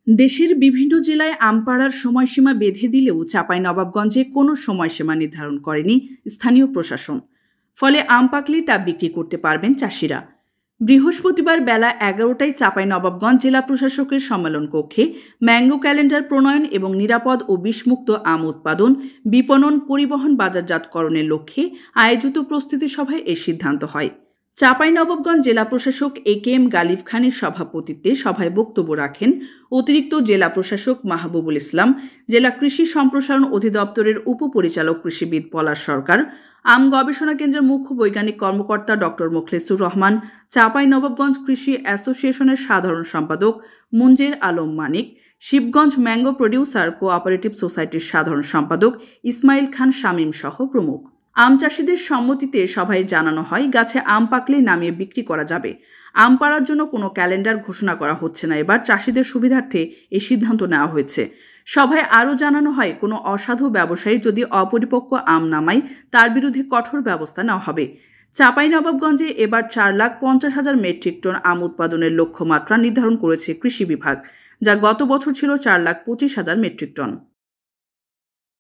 দেশের বিভিন্ন জেলায় আম পাড়ার সময়সীমা বেঁধে দিলেও চাঁপাইনবাবগঞ্জে কোনো সময়সীমা নির্ধারণ করেনি স্থানীয় প্রশাসন। ফলে আম পাকলেই তা বিক্রি করতে পারবেন চাষিরা। বৃহস্পতিবার বেলা ১১টায় চাঁপাইনবাবগঞ্জ জেলা প্রশাসকের সম্মেলন কক্ষে ম্যাঙ্গো ক্যালেন্ডার প্রণয়ন এবং নিরাপদ ও বিষমুক্ত আম উৎপাদন, বিপণন, পরিবহন, বাজারজাতকরণের লক্ষ্যে আয়োজিত প্রস্তুতি সভায় এ সিদ্ধান্ত হয়। চাঁপাইনবাবগঞ্জ জেলা প্রশাসক এ.কে.এম. গালিব খানের সভাপতিত্বে সভায় বক্তব্য রাখেন অতিরিক্ত জেলা প্রশাসক মাহবুবুল ইসলাম, জেলা কৃষি সম্প্রসারণ অধিদপ্তরের উপপরিচালক কৃষিবিদ পলাশ সরকার, আম গবেষণা কেন্দ্রের মুখ্য বৈজ্ঞানিক কর্মকর্তা ডক্টর মোখলেসুর রহমান, চাঁপাইনবাবগঞ্জ কৃষি অ্যাসোসিয়েশনের সাধারণ সম্পাদক মুঞ্জের আলম মানিক, শিবগঞ্জ ম্যাঙ্গো প্রডিউসার কোঅপারেটিভ সোসাইটির সাধারণ সম্পাদক ইসমাইল খান শামীম সহ প্রমুখ। আম চাষিদের সম্মতিতে সভায় জানানো হয় গাছে আম পাকলে নামিয়ে বিক্রি করা যাবে। আম পাড়ার জন্য কোনো ক্যালেন্ডার ঘোষণা করা হচ্ছে না। এবার চাষিদের সুবিধার্থে এই সিদ্ধান্ত নেওয়া হয়েছে। সভায় আরও জানানো হয় কোনো অসাধু ব্যবসায়ী যদি অপরিপক্ক আম নামায় তার বিরুদ্ধে কঠোর ব্যবস্থা নেওয়া হবে। চাঁপাইনবাবগঞ্জে এবার 4,50,000 মেট্রিক টন আম উৎপাদনের লক্ষ্যমাত্রা নির্ধারণ করেছে কৃষি বিভাগ, যা গত বছর ছিল 4,25,000 মেট্রিক টন।